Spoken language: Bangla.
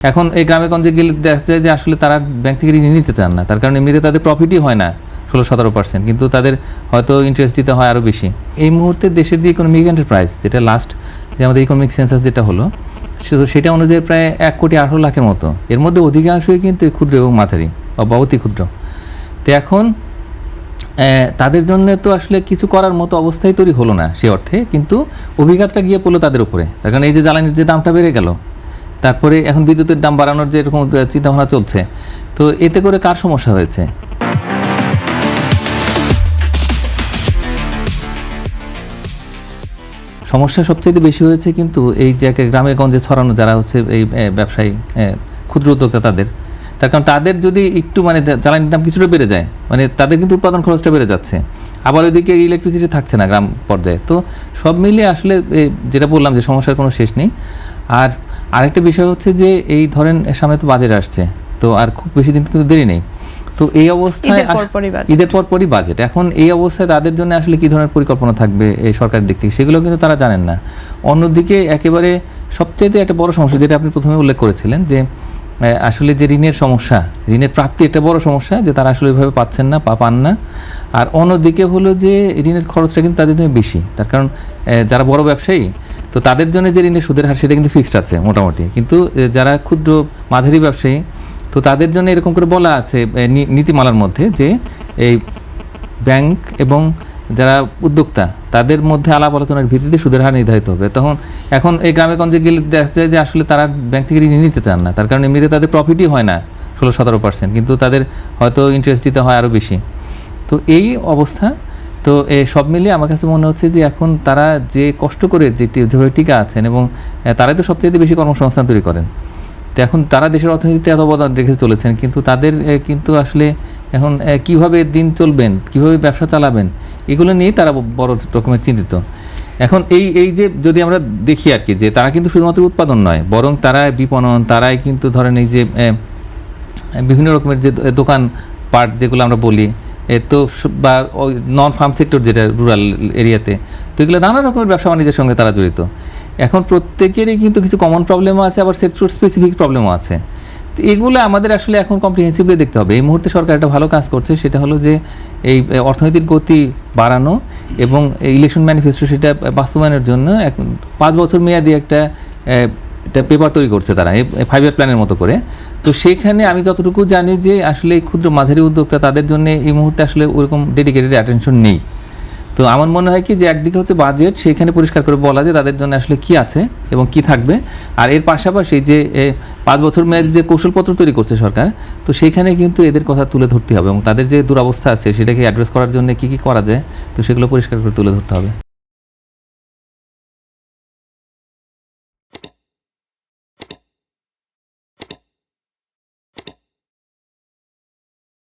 এখন এই গ্রামে-গঞ্জে গেলে দেখা যায় যে আসলে তারা ব্যাংক থেকে ঋণ নিতে চান না, তার কারণে এমনিতে তাদের প্রফিটই হয় না 16-17%, কিন্তু তাদের হয়তো ইন্টারেস্ট দিতে হয় আরও বেশি। এই মুহূর্তে দেশের যে ইকোনমিক এন্টারপ্রাইজ, যেটা লাস্ট যে আমাদের ইকোনমিক সেন্সাস যেটা হলো, সেটা অনুযায়ী প্রায় 1,18,00,000 মতো। এর মধ্যে অধিকাংশই কিন্তু ক্ষুদ্র এবং মাঝারি বা অতি ক্ষুদ্র। তো এখন তাদের জন্য তো আসলে কিছু করার মতো অবস্থাই তৈরি হলো না সে অর্থে, কিন্তু অভিঘাতটা গিয়ে পড়লো তাদের উপরে। তার কারণ এই যে জ্বালানির যে দামটা বেড়ে গেল, তারপরে এখন বিদ্যুতের দাম বাড়ানোর যে এরকম চিন্তাভাবনা চলছে, তো এতে করে কার সমস্যা হয়েছে? সমস্যা সবচেয়ে বেশি হয়েছে কিন্তু এই যে গ্রামে গঞ্জে ছড়ানো যারা হচ্ছে এই ব্যবসায়ী, ক্ষুদ্র উদ্যোক্তা, তার কারণ তাদের যদি একটু জ্বালানির দাম কিছুটা বেড়ে যায়, তাদের কিন্তু উৎপাদন খরচটা বেড়ে যাচ্ছে, আবার ওইদিকে ইলেকট্রিসিটি থাকছে না গ্রাম পর্যায়ে। তো সব মিলিয়ে আসলে যেটা বললাম যে সমস্যার কোনো শেষ নেই। আর আরেকটা বিষয় হচ্ছে যে এই ধরেন সামনে তো বাজেট আসছে, তো আর খুব বেশি দিন কিন্তু দেরি নেই। তো এই অবস্থায় ঈদের পরপরই বাজেট, এখন এই অবস্থায় তাদের জন্য আসলে কী ধরনের পরিকল্পনা থাকবে এই সরকারের দিক থেকে, সেগুলো কিন্তু তারা জানেন না। অন্যদিকে একেবারে সবচেয়ে একটা বড় সমস্যা যেটা আপনি প্রথমে উল্লেখ করেছিলেন, যে আসলে যে ঋণের সমস্যা, ঋণের প্রাপ্তি একটা বড় সমস্যা, যে তারা আসলে ওইভাবে পাচ্ছেন না, পান না। আর অন্যদিকে হলো যে ঋণের খরচটা কিন্তু তাদের জন্য বেশি, তার কারণ যারা বড় ব্যবসায়ী, তো তাদের জন্য যে ঋণের সুদের হার সেটা কিন্তু ফিক্সড আছে মোটামুটি, কিন্তু যারা ক্ষুদ্র মাঝারি ব্যবসায়ী, তো তাদের জন্য এরকম করে বলা আছে নীতিমালার মধ্যে যে এই ব্যাংক এবং যারা উদ্যোক্তা তাদের মধ্যে আলাপ আলোচনার ভিত্তিতে সুদের হার নির্ধারিত হবে। এখন এই গ্রামে-গঞ্জে গেলে দেখা যায় যে আসলে তারা ব্যাংক থেকে ঋণ নিতে চান না, তার কারণে এমনিতে তাদের প্রফিটই হয় না 16-17%, কিন্তু তাদের হয়তো ইন্টারেস্ট দিতে হয় আরও বেশি। তো এই অবস্থা। তো সব মিলিয়ে আমার কাছে মনে হচ্ছে যে এখন তারা যে কষ্ট করে যেভাবে টিকে আছেন, এবং তারাই তো সবচেয়ে বেশি কর্মসংস্থান তৈরি করেন, তো এখন তারা দেশের অর্থনীতিতে এত অবদান রেখে চলেছেন, কিন্তু তাদের কিন্তু আসলে এখন কিভাবে দিন চলবেন, কিভাবে ব্যবসা চালাবেন, এগুলো নিয়েই তারা বড় রকমের চিন্তিত। এখন এই যে যদি আমরা দেখি আর কি, যে তারা কিন্তু শুধুমাত্র উৎপাদন নয়, বরং তারা বিপণন, তারাই কিন্তু ধরেন এই যে বিভিন্ন রকমের যে দোকান পাট যেগুলো আমরা বলি, তো বা নন ফার্ম সেক্টর যেটা রুরাল এরিয়াতে, তো এগুলো নানা রকমের ব্যবসা বাণিজ্যের সঙ্গে তারা জড়িত। এখন প্রত্যেকেরই কিন্তু কিছু কমন প্রবলেমও আছে, আবার সেক্টর স্পেসিফিক প্রবলেমও আছে। তো এগুলো আমাদের আসলে এখন কম্প্রিহেন্সিভলি দেখতে হবে। এই মুহূর্তে সরকার একটা ভালো কাজ করছে, সেটা হলো যে এই অর্থনৈতিক গতি বাড়ানো এবং ইলেকশন ম্যানিফেস্টো সেটা বাস্তবায়নের জন্য 5 বছর মেয়াদি একটা পেপার তৈরি করছে তারা, এই 5 ইয়ার প্ল্যানের মতো করে। তো সেইখানে আমি যতটুকু জানি যে আসলে এই ক্ষুদ্র মাঝারি উদ্যোক্তা তাদের জন্য এই মুহূর্তে আসলে ওরকম ডেডিকেটেড অ্যাটেনশন নেই। তো আমার মনে হয় কি যে একদিকে হচ্ছে বাজেট, সেখানে পরিষ্কার করে বলা যে তাদের জন্য আসলে কি আছে এবং কি থাকবে, আর এর পাশাপাশি যে 5 বছর মেয়াদি যে কৌশলপত্র তৈরি করছে সরকার, তো সেখানে কিন্তু এদের কথা তুলে ধরতে হবে এবং তাদের যে দুরবস্থা আছে সেটাকে অ্যাড্রেস করার জন্য কি করা যায়, তো সেগুলো পরিষ্কার করে তুলে ধরতে হবে।